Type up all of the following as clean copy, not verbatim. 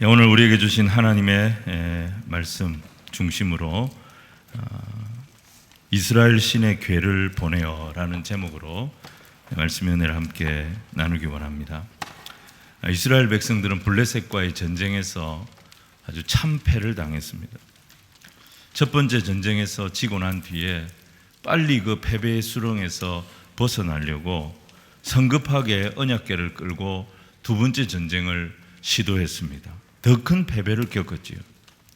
오늘 우리에게 주신 하나님의 말씀 중심으로 이스라엘 신의 괴를 보내어 라는 제목으로 말씀의 은혜를 함께 나누기 원합니다. 이스라엘 백성들은 블레셋과의 전쟁에서 아주 참패를 당했습니다. 첫 번째 전쟁에서 지고 난 뒤에 빨리 그 패배의 수렁에서 벗어나려고 성급하게 언약궤를 끌고 두 번째 전쟁을 시도했습니다. 더 큰 패배를 겪었지요.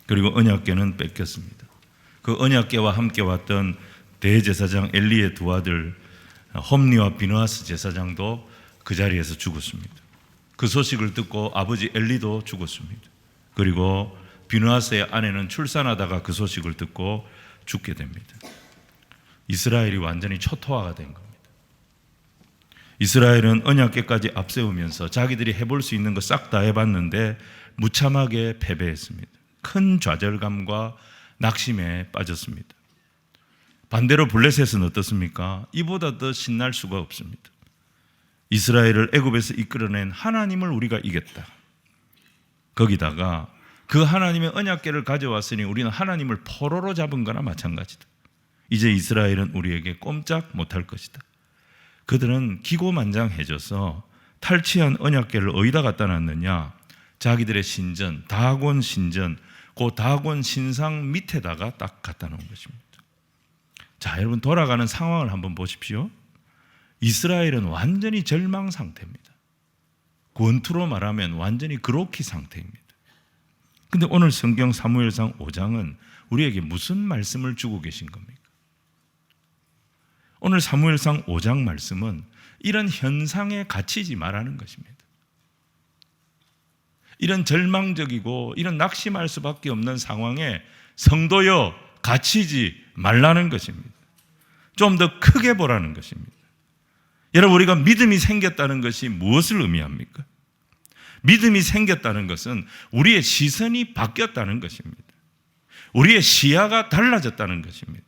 그리고 언약궤는 뺏겼습니다. 그 언약궤와 함께 왔던 대제사장 엘리의 두 아들 홈니와 비느하스 제사장도 그 자리에서 죽었습니다. 그 소식을 듣고 아버지 엘리도 죽었습니다. 그리고 비느하스의 아내는 출산하다가 그 소식을 듣고 죽게 됩니다. 이스라엘이 완전히 초토화가 된 겁니다. 이스라엘은 언약궤까지 앞세우면서 자기들이 해볼 수 있는 거 싹 다 해봤는데 무참하게 패배했습니다. 큰 좌절감과 낙심에 빠졌습니다. 반대로 블레셋은 어떻습니까? 이보다 더 신날 수가 없습니다. 이스라엘을 애굽에서 이끌어낸 하나님을 우리가 이겼다. 거기다가 그 하나님의 언약궤를 가져왔으니 우리는 하나님을 포로로 잡은 거나 마찬가지다. 이제 이스라엘은 우리에게 꼼짝 못할 것이다. 그들은 기고만장해져서 탈취한 언약궤를 어디다 갖다 놨느냐? 자기들의 신전, 다곤 신전, 그 다곤 신상 밑에다가 딱 갖다 놓은 것입니다. 자, 여러분 돌아가는 상황을 한번 보십시오. 이스라엘은 완전히 절망 상태입니다. 권투로 말하면 완전히 그로키 상태입니다. 근데 오늘 성경 사무엘상 5장은 우리에게 무슨 말씀을 주고 계신 겁니까? 오늘 사무엘상 5장 말씀은 이런 현상에 갇히지 말라는 것입니다. 이런 절망적이고 이런 낙심할 수밖에 없는 상황에 성도여 갇히지 말라는 것입니다. 좀 더 크게 보라는 것입니다. 여러분, 우리가 믿음이 생겼다는 것이 무엇을 의미합니까? 믿음이 생겼다는 것은 우리의 시선이 바뀌었다는 것입니다. 우리의 시야가 달라졌다는 것입니다.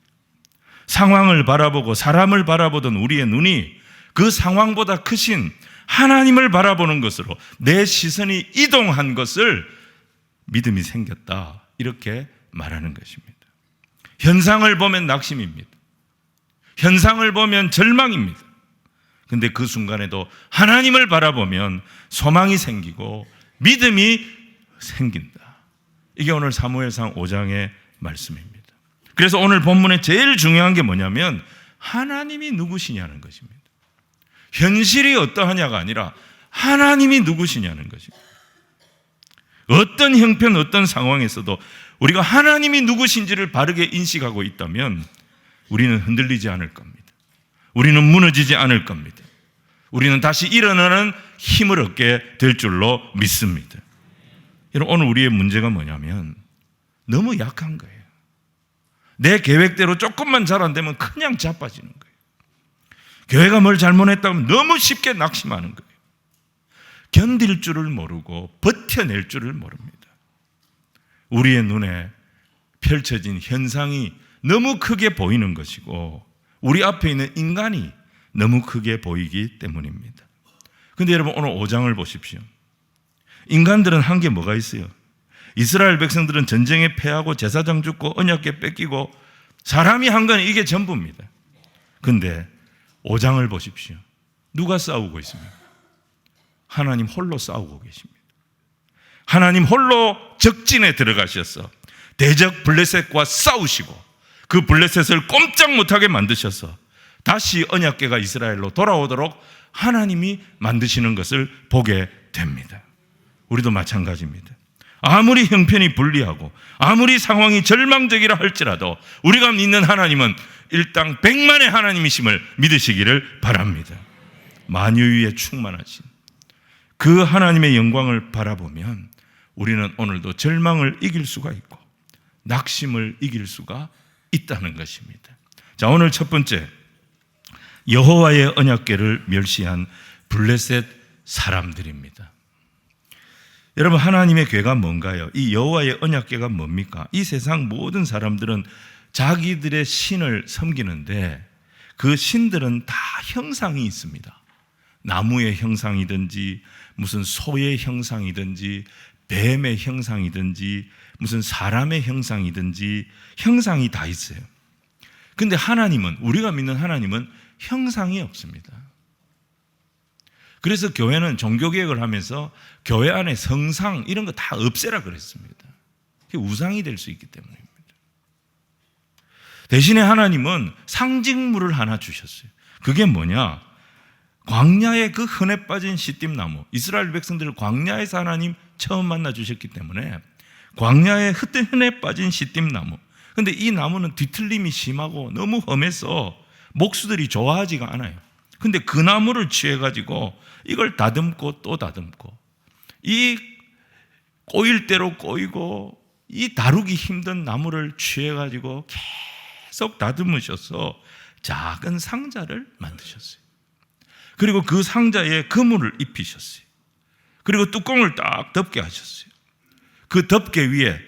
상황을 바라보고 사람을 바라보던 우리의 눈이 그 상황보다 크신 하나님을 바라보는 것으로 내 시선이 이동한 것을 믿음이 생겼다, 이렇게 말하는 것입니다. 현상을 보면 낙심입니다. 현상을 보면 절망입니다. 근데 그 순간에도 하나님을 바라보면 소망이 생기고 믿음이 생긴다. 이게 오늘 사무엘상 5장의 말씀입니다. 그래서 오늘 본문에 제일 중요한 게 뭐냐면 하나님이 누구시냐는 것입니다. 현실이 어떠하냐가 아니라 하나님이 누구시냐는 것입니다. 어떤 형편, 어떤 상황에서도 우리가 하나님이 누구신지를 바르게 인식하고 있다면 우리는 흔들리지 않을 겁니다. 우리는 무너지지 않을 겁니다. 우리는 다시 일어나는 힘을 얻게 될 줄로 믿습니다. 여러분, 오늘 우리의 문제가 뭐냐면 너무 약한 거예요. 내 계획대로 조금만 잘 안 되면 그냥 자빠지는 거예요. 교회가 뭘 잘못했다면 너무 쉽게 낙심하는 거예요. 견딜 줄을 모르고 버텨낼 줄을 모릅니다. 우리의 눈에 펼쳐진 현상이 너무 크게 보이는 것이고 우리 앞에 있는 인간이 너무 크게 보이기 때문입니다. 그런데 여러분, 오늘 5장을 보십시오. 인간들은 한 게 뭐가 있어요? 이스라엘 백성들은 전쟁에 패하고 제사장 죽고 언약궤 뺏기고 사람이 한 건 이게 전부입니다. 그런데 5장을 보십시오. 누가 싸우고 있습니까? 하나님 홀로 싸우고 계십니다. 하나님 홀로 적진에 들어가셔서 대적 블레셋과 싸우시고 그 블레셋을 꼼짝 못하게 만드셔서 다시 언약궤가 이스라엘로 돌아오도록 하나님이 만드시는 것을 보게 됩니다. 우리도 마찬가지입니다. 아무리 형편이 불리하고 아무리 상황이 절망적이라 할지라도 우리가 믿는 하나님은 일당 백만의 하나님이심을 믿으시기를 바랍니다. 만유위에 충만하신 그 하나님의 영광을 바라보면 우리는 오늘도 절망을 이길 수가 있고 낙심을 이길 수가 있다는 것입니다. 자, 오늘 첫 번째, 여호와의 언약궤를 멸시한 블레셋 사람들입니다. 여러분, 하나님의 궤가 뭔가요? 이 여호와의 언약궤가 뭡니까? 이 세상 모든 사람들은 자기들의 신을 섬기는데 그 신들은 다 형상이 있습니다. 나무의 형상이든지 무슨 소의 형상이든지 뱀의 형상이든지 무슨 사람의 형상이든지 형상이 다 있어요. 근데 하나님은, 우리가 믿는 하나님은 형상이 없습니다. 그래서 교회는 종교개혁을 하면서 교회 안에 성상 이런 거 다 없애라 그랬습니다. 그게 우상이 될 수 있기 때문입니다. 대신에 하나님은 상징물을 하나 주셨어요. 그게 뭐냐? 광야에 그 흔해 빠진 시띠나무, 이스라엘 백성들을 광야에서 하나님 처음 만나 주셨기 때문에 광야에 흔해 빠진 시띠나무. 근데 이 나무는 뒤틀림이 심하고 너무 험해서 목수들이 좋아하지가 않아요. 근데 그 나무를 취해가지고 이걸 다듬고 또 다듬고, 이 꼬일 대로 꼬이고 이 다루기 힘든 나무를 취해가지고 계속 다듬으셔서 작은 상자를 만드셨어요. 그리고 그 상자에 그물을 입히셨어요. 그리고 뚜껑을 딱 덮게 하셨어요. 그 덮개 위에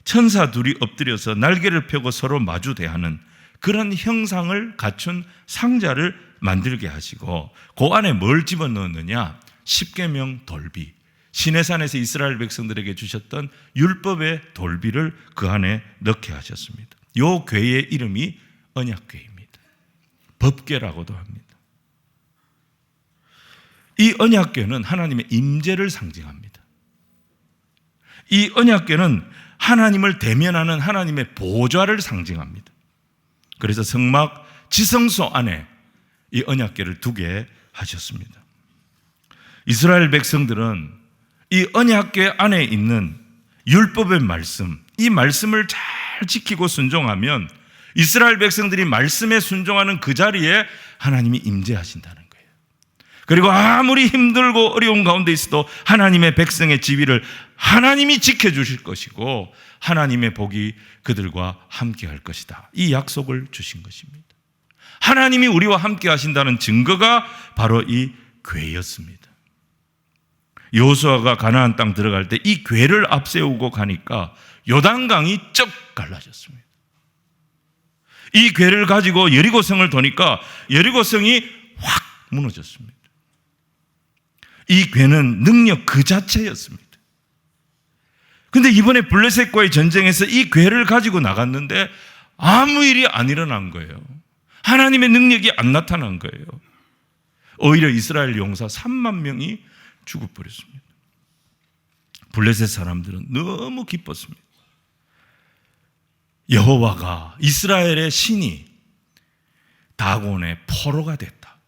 천사 둘이 엎드려서 날개를 펴고 서로 마주 대하는 그런 형상을 갖춘 상자를 만들게 하시고, 그 안에 뭘 집어넣느냐? 십계명 돌비, 시내산에서 이스라엘 백성들에게 주셨던 율법의 돌비를 그 안에 넣게 하셨습니다. 이 궤의 이름이 언약궤입니다. 법궤라고도 합니다. 이 언약궤는 하나님의 임재를 상징합니다. 이 언약궤는 하나님을 대면하는 하나님의 보좌를 상징합니다. 그래서 성막 지성소 안에 이 언약궤를 두게 하셨습니다. 이스라엘 백성들은 이 언약궤 안에 있는 율법의 말씀, 이 말씀을 잘 지키고 순종하면 이스라엘 백성들이 말씀에 순종하는 그 자리에 하나님이 임재하신다는 거예요. 그리고 아무리 힘들고 어려운 가운데 있어도 하나님의 백성의 지위를 하나님이 지켜주실 것이고 하나님의 복이 그들과 함께 할 것이다. 이 약속을 주신 것입니다. 하나님이 우리와 함께 하신다는 증거가 바로 이 궤였습니다. 여호수아가 가나안 땅 들어갈 때 이 궤를 앞세우고 가니까 요단강이 쩍 갈라졌습니다. 이 궤를 가지고 여리고성을 도니까 여리고성이 확 무너졌습니다. 이 궤는 능력 그 자체였습니다. 근데 이번에 블레셋과의 전쟁에서 이 궤를 가지고 나갔는데 아무 일이 안 일어난 거예요. 하나님의 능력이 안 나타난 거예요. 오히려 이스라엘 용사 3만 명이 죽어버렸습니다. 블레셋 사람들은 너무 기뻤습니다. 여호와가, 이스라엘의 신이 다곤의 포로가 됐다.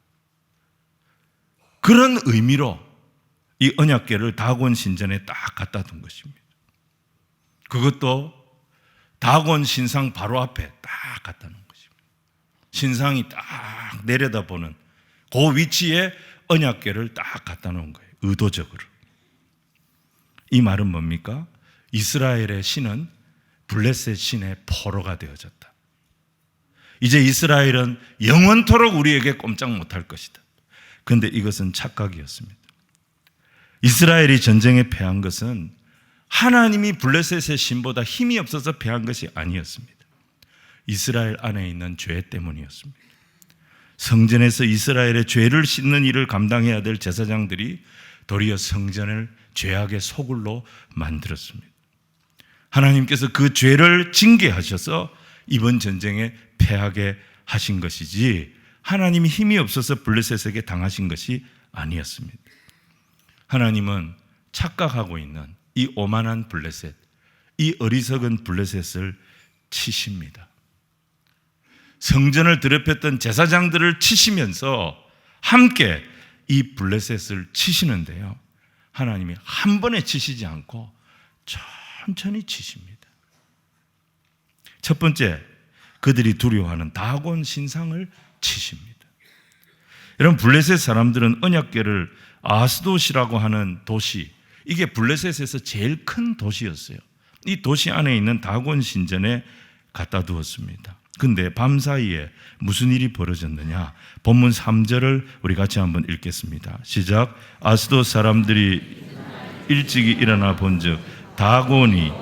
그런 의미로 이 언약궤를 다곤 신전에 딱 갖다 둔 것입니다. 그것도 다곤 신상 바로 앞에 딱 갖다 놓은 것입니다. 신상이 딱 내려다보는 그 위치에 언약궤를 딱 갖다 놓은 거예요. 의도적으로. 이 말은 뭡니까? 이스라엘의 신은 블레셋 신의 포로가 되어졌다. 이제 이스라엘은 영원토록 우리에게 꼼짝 못할 것이다. 그런데 이것은 착각이었습니다. 이스라엘이 전쟁에 패한 것은 하나님이 블레셋의 신보다 힘이 없어서 패한 것이 아니었습니다. 이스라엘 안에 있는 죄 때문이었습니다. 성전에서 이스라엘의 죄를 씻는 일을 감당해야 될 제사장들이 도리어 성전을 죄악의 소굴로 만들었습니다. 하나님께서 그 죄를 징계하셔서 이번 전쟁에 패하게 하신 것이지 하나님이 힘이 없어서 블레셋에게 당하신 것이 아니었습니다. 하나님은 착각하고 있는 이 오만한 블레셋, 이 어리석은 블레셋을 치십니다. 성전을 더럽혔던 제사장들을 치시면서 함께 이 블레셋을 치시는데요, 하나님이 한 번에 치시지 않고 천천히 치십니다. 첫 번째, 그들이 두려워하는 다곤 신상을 치십니다. 여러분, 블레셋 사람들은 언약궤를 아스돗이라고 하는 도시, 이게 블레셋에서 제일 큰 도시였어요. 이 도시 안에 있는 다곤 신전에 갖다 두었습니다. 근데 밤사이에 무슨 일이 벌어졌느냐? 본문 3절을 우리 같이 한번 읽겠습니다. 시작. 아스돗 사람들이 일찍이 일어나 본즉 다곤이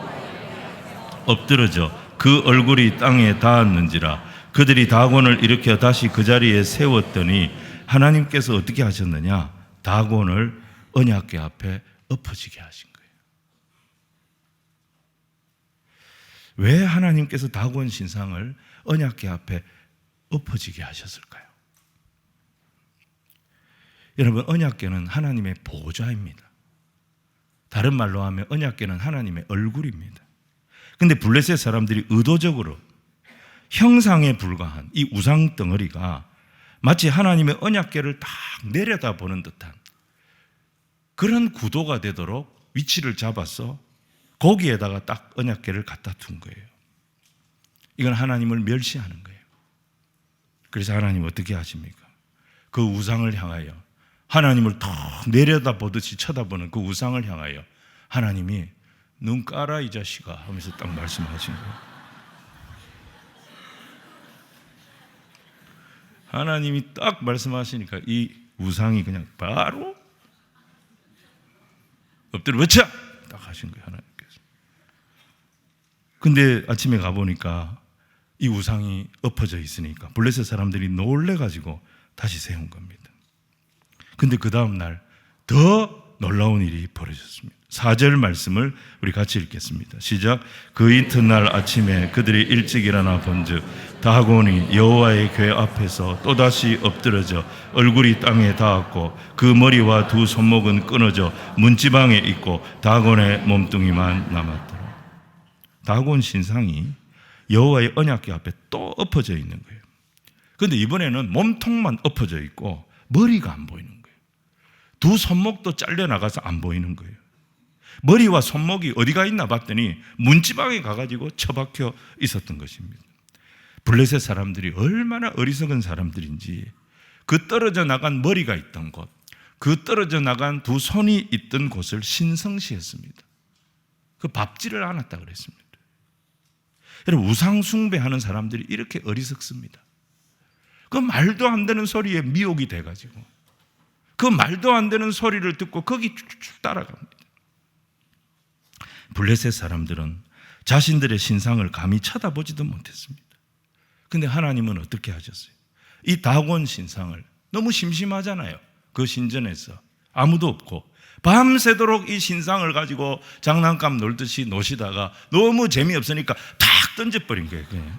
엎드러져 그 얼굴이 땅에 닿았는지라. 그들이 다곤을 일으켜 다시 그 자리에 세웠더니 하나님께서 어떻게 하셨느냐? 다곤을 언약궤 앞에 엎어지게 하신 거예요. 왜 하나님께서 다곤 신상을 언약궤 앞에 엎어지게 하셨을까요? 여러분, 언약궤는 하나님의 보좌입니다. 다른 말로 하면 언약궤는 하나님의 얼굴입니다. 근데 블레셋 사람들이 의도적으로 형상에 불과한 이 우상 덩어리가 마치 하나님의 언약궤를 딱 내려다보는 듯한 그런 구도가 되도록 위치를 잡아서 거기에다가 딱 언약궤를 갖다 둔 거예요. 이건 하나님을 멸시하는 거예요. 그래서 하나님 어떻게 하십니까? 그 우상을 향하여, 하나님을 탁 내려다보듯이 쳐다보는 그 우상을 향하여 하나님이 눈 까라 이 자식아 하면서 딱 말씀하신 거예요. 하나님이 딱 말씀하시니까 이 우상이 그냥 바로 엎드려 외쳐! 딱 하신 거예요, 하나님께서. 근데 아침에 가보니까 이 우상이 엎어져 있으니까 블레셋 사람들이 놀래가지고 다시 세운 겁니다. 근데 그 다음 날 더 놀라운 일이 벌어졌습니다. 4절 말씀을 우리 같이 읽겠습니다. 시작. 그 이튿날 아침에 그들이 일찍 일어나 본즉 다곤이 여호와의 궤 앞에서 또다시 엎드러져 얼굴이 땅에 닿았고 그 머리와 두 손목은 끊어져 문지방에 있고 다곤의 몸뚱이만 남았더라. 다곤 신상이 여호와의 언약궤 앞에 또 엎어져 있는 거예요. 그런데 이번에는 몸통만 엎어져 있고 머리가 안 보이는 거예요. 두 손목도 잘려나가서 안 보이는 거예요. 머리와 손목이 어디가 있나 봤더니 문지방에 가가지고 처박혀 있었던 것입니다. 블레셋 사람들이 얼마나 어리석은 사람들인지 그 떨어져 나간 머리가 있던 곳, 그 떨어져 나간 두 손이 있던 곳을 신성시했습니다. 그 밟지를 않았다 그랬습니다. 여러분, 우상 숭배하는 사람들이 이렇게 어리석습니다. 그 말도 안 되는 소리에 미혹이 돼가지고 그 말도 안 되는 소리를 듣고 거기 쭉쭉 따라갑니다. 블레셋 사람들은 자신들의 신상을 감히 쳐다보지도 못했습니다. 근데 하나님은 어떻게 하셨어요? 이 다곤 신상을, 너무 심심하잖아요. 그 신전에서 아무도 없고 밤새도록 이 신상을 가지고 장난감 놀듯이 노시다가 너무 재미없으니까 탁 던져버린 거예요. 그냥.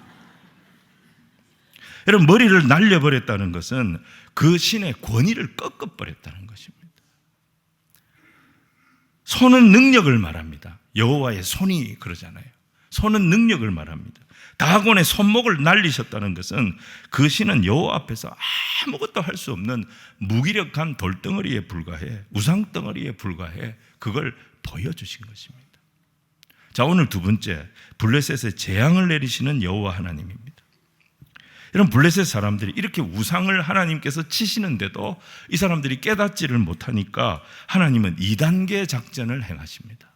여러분, 머리를 날려버렸다는 것은 그 신의 권위를 꺾어버렸다는 것입니다. 손은 능력을 말합니다. 여호와의 손이 그러잖아요. 손은 능력을 말합니다. 다곤의 손목을 날리셨다는 것은 그 신은 여호와 앞에서 아무것도 할 수 없는 무기력한 돌덩어리에 불과해, 우상덩어리에 불과해, 그걸 보여주신 것입니다. 자, 오늘 두 번째, 블레셋에 재앙을 내리시는 여호와 하나님입니다. 이런 블레셋 사람들이 이렇게 우상을 하나님께서 치시는데도 이 사람들이 깨닫지를 못하니까 하나님은 2단계 작전을 행하십니다.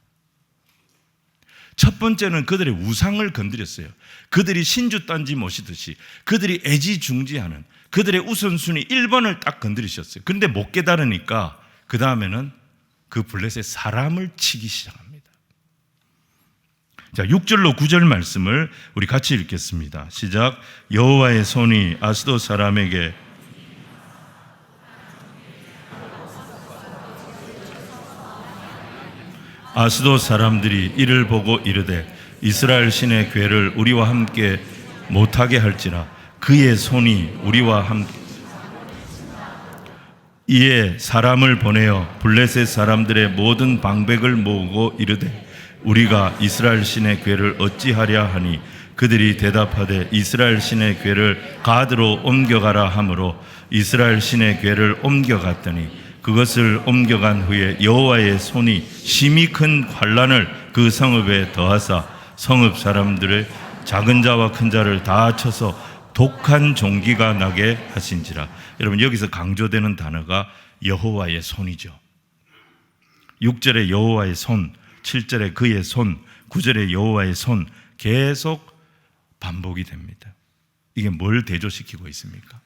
첫 번째는 그들의 우상을 건드렸어요. 그들이 신주단지 모시듯이 그들이 애지중지하는 그들의 우선순위 1번을 딱 건드리셨어요. 그런데 못 깨달으니까 그 다음에는 그 블레셋 사람을 치기 시작합니다. 자, 6절로 9절 말씀을 우리 같이 읽겠습니다. 시작. 여호와의 손이 아스돗 사람에게 아스돗 사람들이 이를 보고 이르되 이스라엘 신의 궤를 우리와 함께 못하게 할지라 그의 손이 우리와 함께. 이에 사람을 보내어 블레셋 사람들의 모든 방백을 모으고 이르되 우리가 이스라엘 신의 궤를 어찌하랴 하니 그들이 대답하되 이스라엘 신의 궤를 가드로 옮겨가라 하므로 이스라엘 신의 궤를 옮겨갔더니 그것을 옮겨간 후에 여호와의 손이 심히 큰 환난을 그 성읍에 더하사 성읍 사람들의 작은 자와 큰 자를 다 쳐서 독한 종기가 나게 하신지라. 여러분, 여기서 강조되는 단어가 여호와의 손이죠. 6절에 여호와의 손, 7절에 그의 손, 9절에 여호와의 손, 계속 반복이 됩니다. 이게 뭘 대조시키고 있습니까?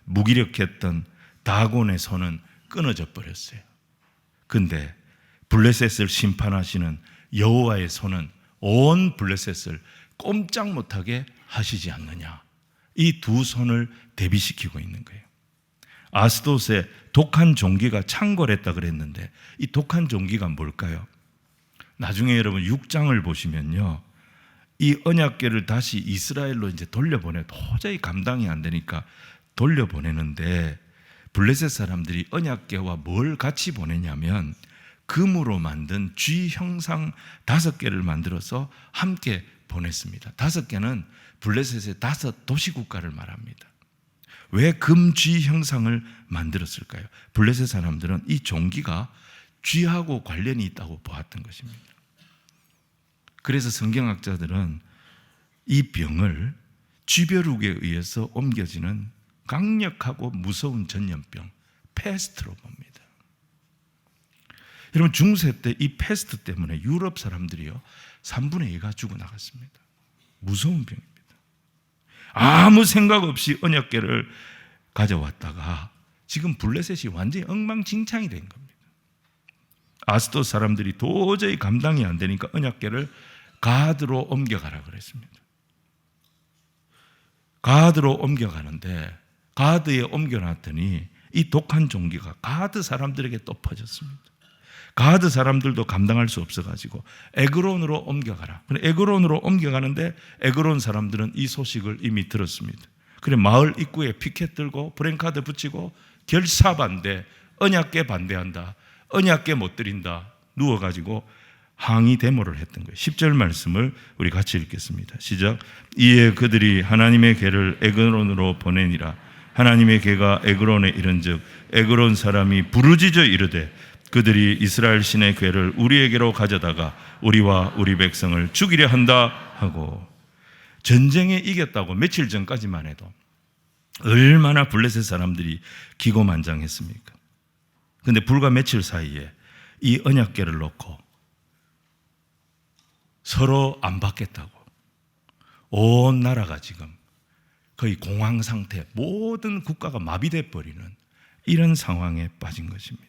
무기력했던 다곤의 손은 끊어져 버렸어요. 근데 블레셋을 심판하시는 여호와의 손은 온 블레셋을 꼼짝 못하게 하시지 않느냐. 이 두 손을 대비시키고 있는 거예요. 아스돗에 독한 종기가 창궐했다 그랬는데 이 독한 종기가 뭘까요? 나중에 여러분 6장을 보시면요, 이 언약궤를 다시 이스라엘로 이제 돌려보내, 도저히 감당이 안 되니까 돌려보내는데 블레셋 사람들이 언약궤와 뭘 같이 보내냐면 금으로 만든 쥐 형상 5개를 만들어서 함께 보냈습니다. 5개는 블레셋의 5 도시국가를 말합니다. 왜 금쥐 형상을 만들었을까요? 블레셋 사람들은 이 종기가 쥐하고 관련이 있다고 보았던 것입니다. 그래서 성경학자들은 이 병을 쥐벼룩에 의해서 옮겨지는 강력하고 무서운 전염병, 패스트로 봅니다. 여러분, 중세 때 이 패스트 때문에 유럽 사람들이요 3분의 2가 죽어나갔습니다. 무서운 병입니다. 아무 생각 없이 언약궤를 가져왔다가 지금 블레셋이 완전히 엉망진창이 된 겁니다. 아스돗 사람들이 도저히 감당이 안 되니까 언약궤를 가드로 옮겨가라 그랬습니다. 가드로 옮겨가는데 가드에 옮겨놨더니 이 독한 종기가 가드 사람들에게 또 퍼졌습니다. 가드 사람들도 감당할 수 없어가지고 에그론으로 옮겨가라. 에그론으로 옮겨가는데 에그론 사람들은 이 소식을 이미 들었습니다. 그래 마을 입구에 피켓 들고 프랭카드 붙이고 결사반대, 언약궤 반대한다, 언약궤 못 드린다, 누워가지고 항의 데모를 했던 거예요. 10절 말씀을 우리 같이 읽겠습니다. 시작. 이에 그들이 하나님의 궤를 에그론으로 보내니라. 하나님의 궤가 에그론에 이른즉 에그론 사람이 부르짖어 이르되 그들이 이스라엘 신의 궤를 우리에게로 가져다가 우리와 우리 백성을 죽이려 한다 하고, 전쟁에 이겼다고 며칠 전까지만 해도 얼마나 블레셋 사람들이 기고만장했습니까? 그런데 불과 며칠 사이에 이 언약궤를 놓고 서로 안 받겠다고 온 나라가 지금 거의 공황 상태, 모든 국가가 마비돼 버리는 이런 상황에 빠진 것입니다.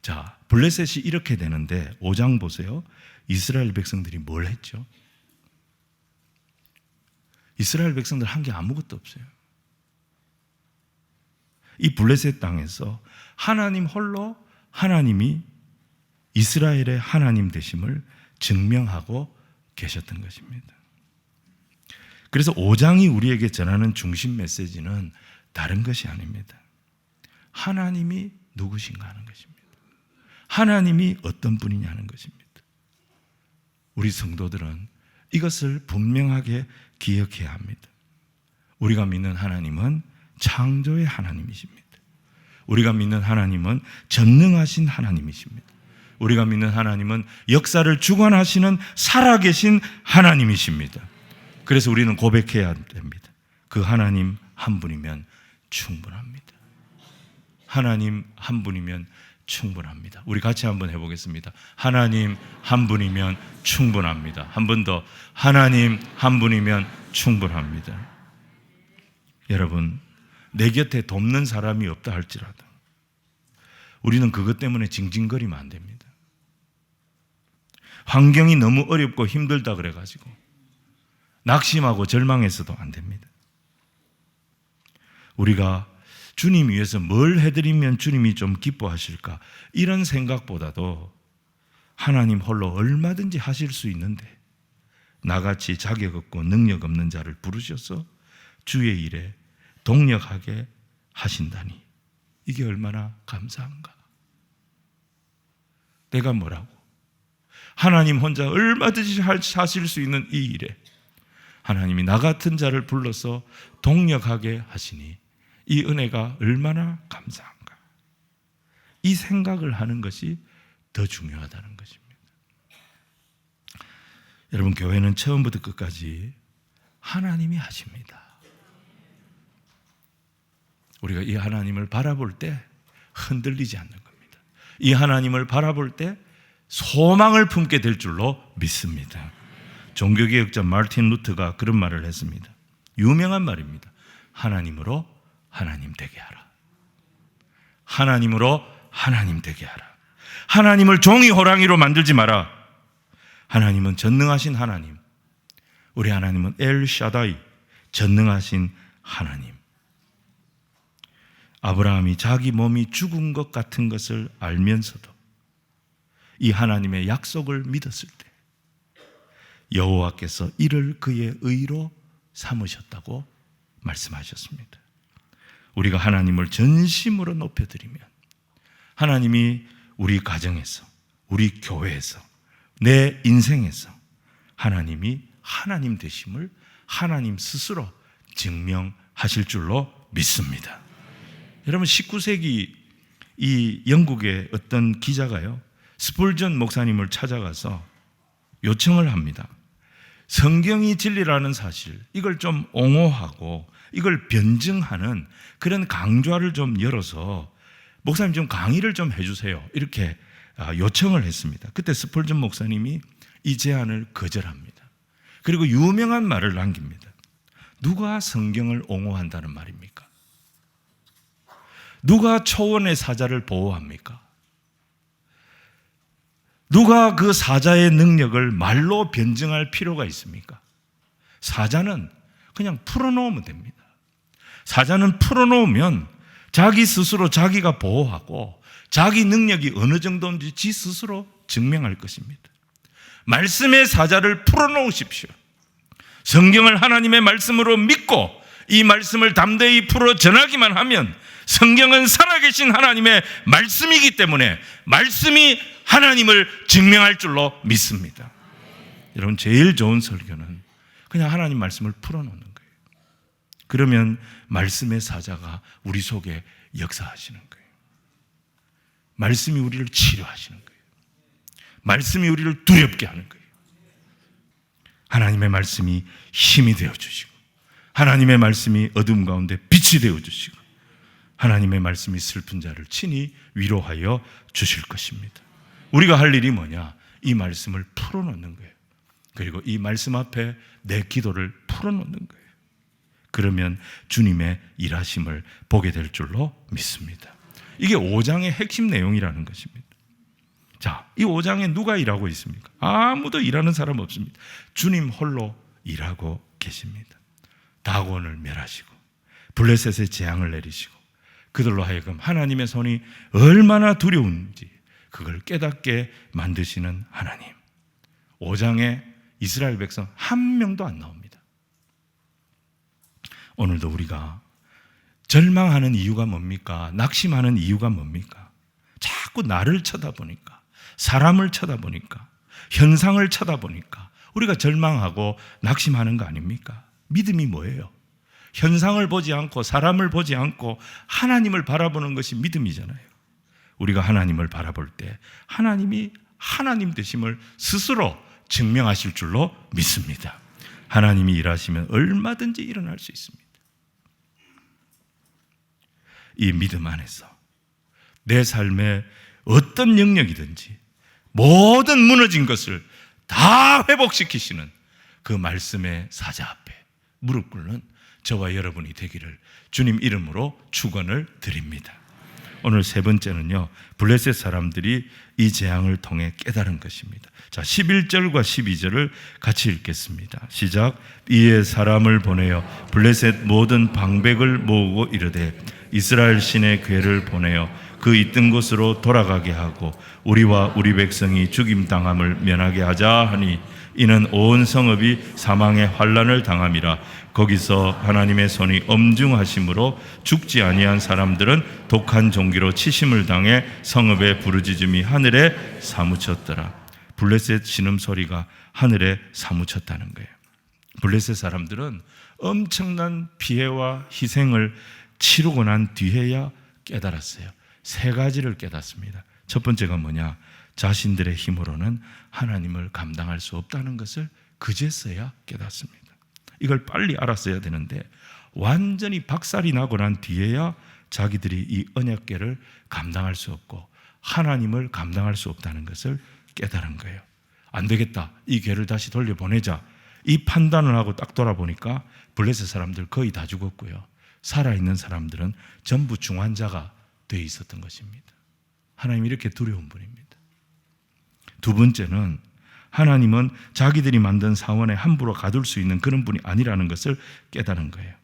자, 블레셋이 이렇게 되는데 5장 보세요. 이스라엘 백성들이 뭘 했죠? 이스라엘 백성들 한 게 아무것도 없어요. 이 블레셋 땅에서 하나님 홀로 하나님이 이스라엘의 하나님 되심을 증명하고 계셨던 것입니다. 그래서 5장이 우리에게 전하는 중심 메시지는 다른 것이 아닙니다. 하나님이 누구신가 하는 것입니다. 하나님이 어떤 분이냐 하는 것입니다. 우리 성도들은 이것을 분명하게 기억해야 합니다. 우리가 믿는 하나님은 창조의 하나님이십니다. 우리가 믿는 하나님은 전능하신 하나님이십니다. 우리가 믿는 하나님은 역사를 주관하시는 살아계신 하나님이십니다. 그래서 우리는 고백해야 됩니다. 그 하나님 한 분이면 충분합니다. 하나님 한 분이면 충분합니다. 우리 같이 한번 해보겠습니다. 하나님 한 분이면 충분합니다. 한 번 더. 하나님 한 분이면 충분합니다. 여러분, 내 곁에 돕는 사람이 없다 할지라도 우리는 그것 때문에 징징거리면 안 됩니다. 환경이 너무 어렵고 힘들다 그래가지고 낙심하고 절망해서도 안 됩니다. 우리가 주님 위해서 뭘 해드리면 주님이 좀 기뻐하실까, 이런 생각보다도 하나님 홀로 얼마든지 하실 수 있는데 나같이 자격 없고 능력 없는 자를 부르셔서 주의 일에 동력하게 하신다니, 이게 얼마나 감사한가. 내가 뭐라고, 하나님 혼자 얼마든지 하실 수 있는 이 일에 하나님이 나 같은 자를 불러서 동력하게 하시니 이 은혜가 얼마나 감사한가. 이 생각을 하는 것이 더 중요하다는 것입니다. 여러분, 교회는 처음부터 끝까지 하나님이 하십니다. 우리가 이 하나님을 바라볼 때 흔들리지 않는 겁니다. 이 하나님을 바라볼 때 소망을 품게 될 줄로 믿습니다. 종교개혁자 마르틴 루터가 그런 말을 했습니다. 유명한 말입니다. 하나님으로 하나님 되게 하라. 하나님으로 하나님 되게 하라. 하나님을 종이 호랑이로 만들지 마라. 하나님은 전능하신 하나님. 우리 하나님은 엘 샤다이, 전능하신 하나님. 아브라함이 자기 몸이 죽은 것 같은 것을 알면서도 이 하나님의 약속을 믿었을 때 여호와께서 이를 그의 의로 삼으셨다고 말씀하셨습니다. 우리가 하나님을 전심으로 높여드리면 하나님이 우리 가정에서, 우리 교회에서, 내 인생에서 하나님이 하나님 되심을 하나님 스스로 증명하실 줄로 믿습니다. 여러분, 19세기 이 영국의 어떤 기자가요, 스폴전 목사님을 찾아가서 요청을 합니다. 성경이 진리라는 사실, 이걸 좀 옹호하고 이걸 변증하는 그런 강좌를 좀 열어서 목사님 좀 강의를 좀 해주세요, 이렇게 요청을 했습니다. 그때 스폴전 목사님이 이 제안을 거절합니다. 그리고 유명한 말을 남깁니다. 누가 성경을 옹호한다는 말입니까? 누가 초원의 사자를 보호합니까? 누가 그 사자의 능력을 말로 변증할 필요가 있습니까? 사자는 그냥 풀어놓으면 됩니다. 사자는 풀어놓으면 자기 스스로 자기가 보호하고 자기 능력이 어느 정도인지 지 스스로 증명할 것입니다. 말씀의 사자를 풀어놓으십시오. 성경을 하나님의 말씀으로 믿고 이 말씀을 담대히 풀어 전하기만 하면 성경은 살아계신 하나님의 말씀이기 때문에 말씀이 하나님을 증명할 줄로 믿습니다. 여러분, 제일 좋은 설교는 그냥 하나님 말씀을 풀어놓는 거예요. 그러면 말씀의 사자가 우리 속에 역사하시는 거예요. 말씀이 우리를 치료하시는 거예요. 말씀이 우리를 두렵게 하는 거예요. 하나님의 말씀이 힘이 되어주시고 하나님의 말씀이 어둠 가운데 빛이 되어주시고 하나님의 말씀이 슬픈 자를 친히 위로하여 주실 것입니다. 우리가 할 일이 뭐냐? 이 말씀을 풀어놓는 거예요. 그리고 이 말씀 앞에 내 기도를 풀어놓는 거예요. 그러면 주님의 일하심을 보게 될 줄로 믿습니다. 이게 5장의 핵심 내용이라는 것입니다. 자, 이 5장에 누가 일하고 있습니까? 아무도 일하는 사람 없습니다. 주님 홀로 일하고 계십니다. 다곤을 멸하시고 블레셋의 재앙을 내리시고 그들로 하여금 하나님의 손이 얼마나 두려운지 그걸 깨닫게 만드시는 하나님. 5장에 이스라엘 백성 한 명도 안 나옵니다. 오늘도 우리가 절망하는 이유가 뭡니까? 낙심하는 이유가 뭡니까? 자꾸 나를 쳐다보니까, 사람을 쳐다보니까, 현상을 쳐다보니까 우리가 절망하고 낙심하는 거 아닙니까? 믿음이 뭐예요? 현상을 보지 않고 사람을 보지 않고 하나님을 바라보는 것이 믿음이잖아요. 우리가 하나님을 바라볼 때 하나님이 하나님 되심을 스스로 증명하실 줄로 믿습니다. 하나님이 일하시면 얼마든지 일어날 수 있습니다. 이 믿음 안에서 내 삶에 어떤 영역이든지 모든 무너진 것을 다 회복시키시는 그 말씀의 사자 앞에 무릎 꿇는 저와 여러분이 되기를 주님 이름으로 축원을 드립니다. 오늘 세 번째는요, 블레셋 사람들이 이 재앙을 통해 깨달은 것입니다. 자, 11절과 12절을 같이 읽겠습니다. 시작. 이에 사람을 보내어 블레셋 모든 방백을 모으고 이르되 이스라엘 신의 궤를 보내어 그 있던 곳으로 돌아가게 하고 우리와 우리 백성이 죽임당함을 면하게 하자 하니 이는 온 성읍이 사망의 환난을 당함이라. 거기서 하나님의 손이 엄중하심으로 죽지 아니한 사람들은 독한 종기로 치심을 당해 성읍의 부르짖음이 하늘에 사무쳤더라. 블레셋 신음소리가 하늘에 사무쳤다는 거예요. 블레셋 사람들은 엄청난 피해와 희생을 치르고 난 뒤에야 깨달았어요. 세 가지를 깨닫습니다. 첫 번째가 뭐냐? 자신들의 힘으로는 하나님을 감당할 수 없다는 것을 그제서야 깨닫습니다. 이걸 빨리 알았어야 되는데 완전히 박살이 나고 난 뒤에야 자기들이 이 언약궤를 감당할 수 없고 하나님을 감당할 수 없다는 것을 깨달은 거예요. 안 되겠다, 이 궤를 다시 돌려보내자, 이 판단을 하고 딱 돌아보니까 블레셋 사람들 거의 다 죽었고요, 살아있는 사람들은 전부 중환자가 돼 있었던 것입니다. 하나님이 이렇게 두려운 분입니다. 두 번째는 하나님은 자기들이 만든 사원에 함부로 가둘 수 있는 그런 분이 아니라는 것을 깨달은 거예요.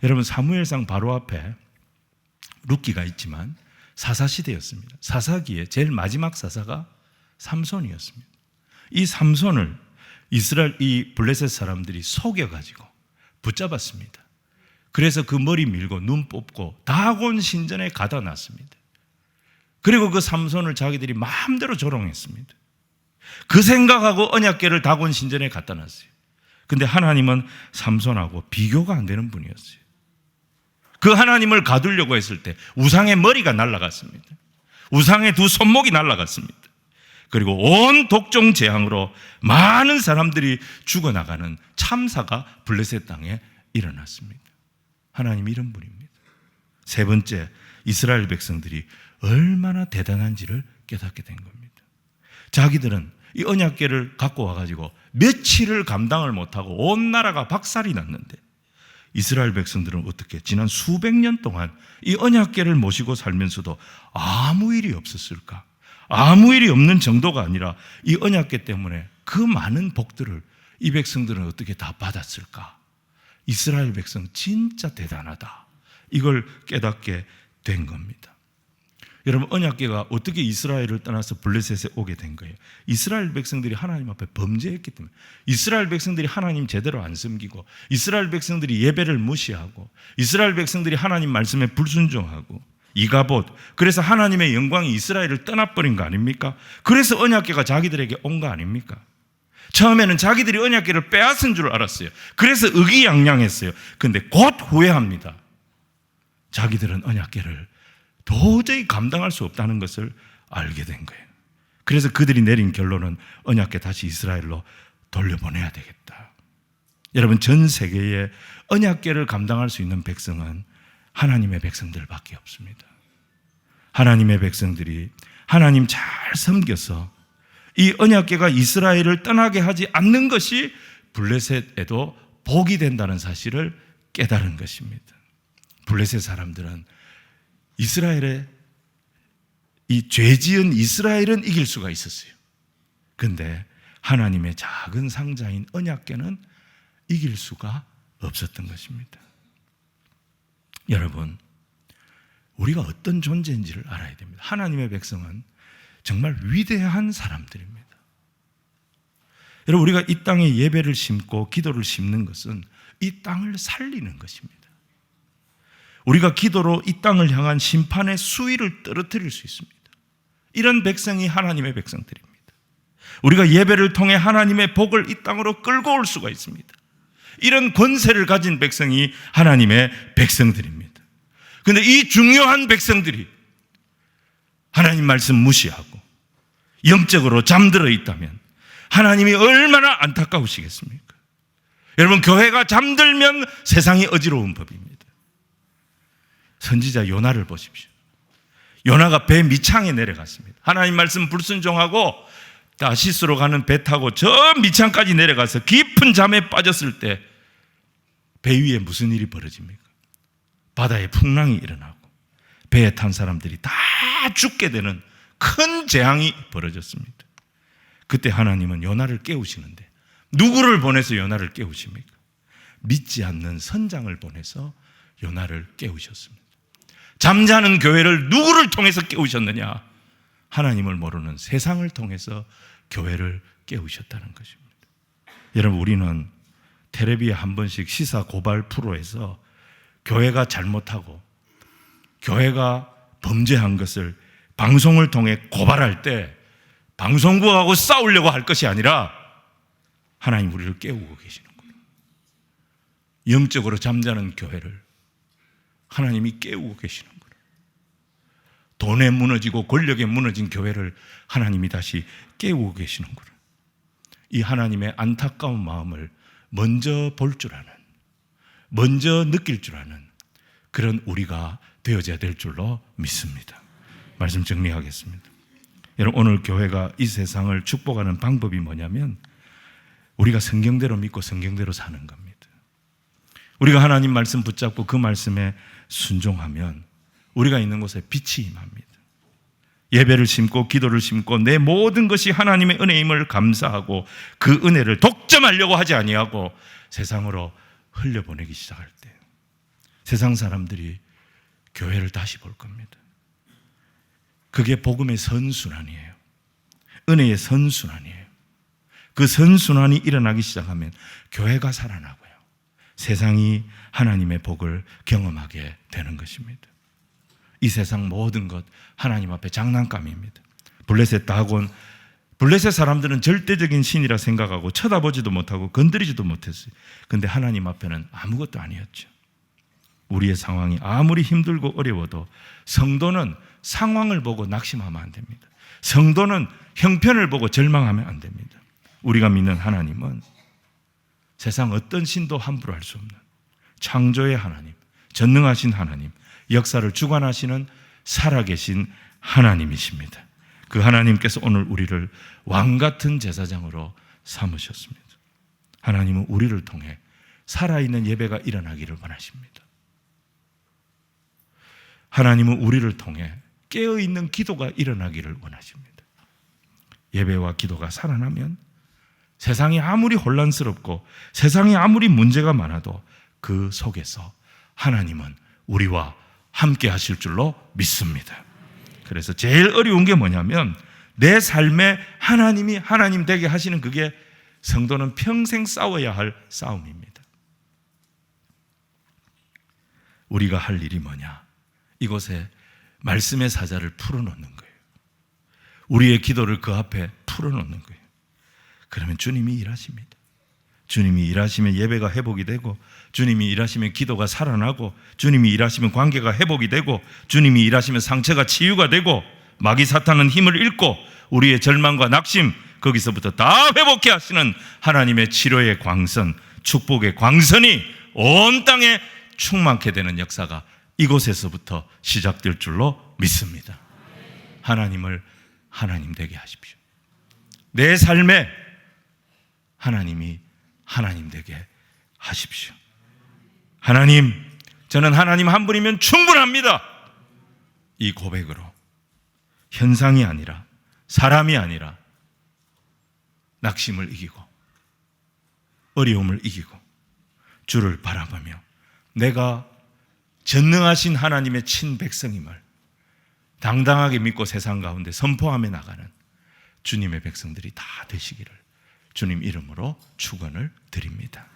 여러분, 사무엘상 바로 앞에 룻기가 있지만 사사시대였습니다. 사사기에 제일 마지막 사사가 삼손이었습니다. 이 삼손을 이스라엘 이 블레셋 사람들이 속여가지고 붙잡았습니다. 그래서 그 머리 밀고 눈 뽑고 다곤 신전에 가다 놨습니다. 그리고 그 삼손을 자기들이 마음대로 조롱했습니다. 그 생각하고 언약궤를 다곤 신전에 갖다 놨어요. 근데 하나님은 삼손하고 비교가 안 되는 분이었어요. 그 하나님을 가두려고 했을 때 우상의 머리가 날아갔습니다. 우상의 두 손목이 날아갔습니다. 그리고 온 독종 재앙으로 많은 사람들이 죽어나가는 참사가 블레셋 땅에 일어났습니다. 하나님이 이런 분입니다. 세 번째, 이스라엘 백성들이 얼마나 대단한지를 깨닫게 된 겁니다. 자기들은 이 언약궤를 갖고 와가지고 며칠을 감당을 못하고 온 나라가 박살이 났는데 이스라엘 백성들은 어떻게 지난 수백 년 동안 이 언약궤를 모시고 살면서도 아무 일이 없었을까? 아무 일이 없는 정도가 아니라 이 언약궤 때문에 그 많은 복들을 이 백성들은 어떻게 다 받았을까? 이스라엘 백성 진짜 대단하다. 이걸 깨닫게 된 겁니다. 여러분, 언약궤가 어떻게 이스라엘을 떠나서 블레셋에 오게 된 거예요? 이스라엘 백성들이 하나님 앞에 범죄했기 때문에. 이스라엘 백성들이 하나님 제대로 안 섬기고, 이스라엘 백성들이 예배를 무시하고, 이스라엘 백성들이 하나님 말씀에 불순종하고, 이가봇, 그래서 하나님의 영광이 이스라엘을 떠나버린 거 아닙니까? 그래서 언약궤가 자기들에게 온 거 아닙니까? 처음에는 자기들이 언약궤를 빼앗은 줄 알았어요. 그래서 의기양양했어요. 근데 곧 후회합니다. 자기들은 언약궤를 도저히 감당할 수 없다는 것을 알게 된 거예요. 그래서 그들이 내린 결론은 언약궤 다시 이스라엘로 돌려보내야 되겠다. 여러분, 전 세계에 언약궤를 감당할 수 있는 백성은 하나님의 백성들밖에 없습니다. 하나님의 백성들이 하나님 잘 섬겨서 이 언약궤가 이스라엘을 떠나게 하지 않는 것이 블레셋에도 복이 된다는 사실을 깨달은 것입니다. 블레셋 사람들은 이스라엘의 이 죄지은 이스라엘은 이길 수가 있었어요. 그런데 하나님의 작은 상자인 언약궤는 이길 수가 없었던 것입니다. 여러분, 우리가 어떤 존재인지를 알아야 됩니다. 하나님의 백성은 정말 위대한 사람들입니다. 여러분, 우리가 이 땅에 예배를 심고 기도를 심는 것은 이 땅을 살리는 것입니다. 우리가 기도로 이 땅을 향한 심판의 수위를 떨어뜨릴 수 있습니다. 이런 백성이 하나님의 백성들입니다. 우리가 예배를 통해 하나님의 복을 이 땅으로 끌고 올 수가 있습니다. 이런 권세를 가진 백성이 하나님의 백성들입니다. 그런데 이 중요한 백성들이 하나님 말씀 무시하고 영적으로 잠들어 있다면 하나님이 얼마나 안타까우시겠습니까? 여러분, 교회가 잠들면 세상이 어지러운 법입니다. 선지자 요나를 보십시오. 요나가 배 밑창에 내려갔습니다. 하나님 말씀 불순종하고 다시스로 가는 배 타고 저 밑창까지 내려가서 깊은 잠에 빠졌을 때 배 위에 무슨 일이 벌어집니까? 바다에 풍랑이 일어나고 배에 탄 사람들이 다 죽게 되는 큰 재앙이 벌어졌습니다. 그때 하나님은 요나를 깨우시는데 누구를 보내서 요나를 깨우십니까? 믿지 않는 선장을 보내서 요나를 깨우셨습니다. 잠자는 교회를 누구를 통해서 깨우셨느냐? 하나님을 모르는 세상을 통해서 교회를 깨우셨다는 것입니다. 여러분, 우리는 텔레비에 한 번씩 시사 고발 프로에서 교회가 잘못하고 교회가 범죄한 것을 방송을 통해 고발할 때 방송국하고 싸우려고 할 것이 아니라 하나님 우리를 깨우고 계시는구나. 영적으로 잠자는 교회를 하나님이 깨우고 계시는구나. 돈에 무너지고 권력에 무너진 교회를 하나님이 다시 깨우고 계시는구나. 이 하나님의 안타까운 마음을 먼저 볼 줄 아는, 먼저 느낄 줄 아는 그런 우리가 되어져야 될 줄로 믿습니다. 말씀 정리하겠습니다. 여러분, 오늘 교회가 이 세상을 축복하는 방법이 뭐냐면 우리가 성경대로 믿고 성경대로 사는 겁니다. 우리가 하나님 말씀 붙잡고 그 말씀에 순종하면 우리가 있는 곳에 빛이 임합니다. 예배를 심고 기도를 심고 내 모든 것이 하나님의 은혜임을 감사하고 그 은혜를 독점하려고 하지 아니하고 세상으로 흘려보내기 시작할 때 세상 사람들이 교회를 다시 볼 겁니다. 그게 복음의 선순환이에요. 은혜의 선순환이에요. 그 선순환이 일어나기 시작하면 교회가 살아나고요, 세상이 하나님의 복을 경험하게 되는 것입니다. 이 세상 모든 것 하나님 앞에 장난감입니다. 블레셋 다곤, 블레셋 사람들은 절대적인 신이라 생각하고 쳐다보지도 못하고 건드리지도 못했어요. 그런데 하나님 앞에는 아무것도 아니었죠. 우리의 상황이 아무리 힘들고 어려워도 성도는 상황을 보고 낙심하면 안 됩니다. 성도는 형편을 보고 절망하면 안 됩니다. 우리가 믿는 하나님은 세상 어떤 신도 함부로 할 수 없는 창조의 하나님, 전능하신 하나님, 역사를 주관하시는 살아계신 하나님이십니다. 그 하나님께서 오늘 우리를 왕같은 제사장으로 삼으셨습니다. 하나님은 우리를 통해 살아있는 예배가 일어나기를 원하십니다. 하나님은 우리를 통해 깨어있는 기도가 일어나기를 원하십니다. 예배와 기도가 살아나면 세상이 아무리 혼란스럽고 세상이 아무리 문제가 많아도 그 속에서 하나님은 우리와 함께 하실 줄로 믿습니다. 그래서 제일 어려운 게 뭐냐면 내 삶에 하나님이 하나님 되게 하시는, 그게 성도는 평생 싸워야 할 싸움입니다. 우리가 할 일이 뭐냐? 이곳에 말씀의 사자를 풀어놓는 거예요. 우리의 기도를 그 앞에 풀어놓는 거예요. 그러면 주님이 일하십니다. 주님이 일하시면 예배가 회복이 되고, 주님이 일하시면 기도가 살아나고, 주님이 일하시면 관계가 회복이 되고, 주님이 일하시면 상처가 치유가 되고, 마귀 사탄은 힘을 잃고 우리의 절망과 낙심 거기서부터 다 회복해 하시는 하나님의 치료의 광선, 축복의 광선이 온 땅에 충만케 되는 역사가 이곳에서부터 시작될 줄로 믿습니다. 하나님을 하나님 되게 하십시오. 내 삶에 하나님이 하나님 되게 하십시오. 하나님, 저는 하나님 한 분이면 충분합니다. 이 고백으로 현상이 아니라, 사람이 아니라 낙심을 이기고 어려움을 이기고 주를 바라보며 내가 전능하신 하나님의 친백성임을 당당하게 믿고 세상 가운데 선포하며 나가는 주님의 백성들이 다 되시기를 주님 이름으로 축원을 드립니다.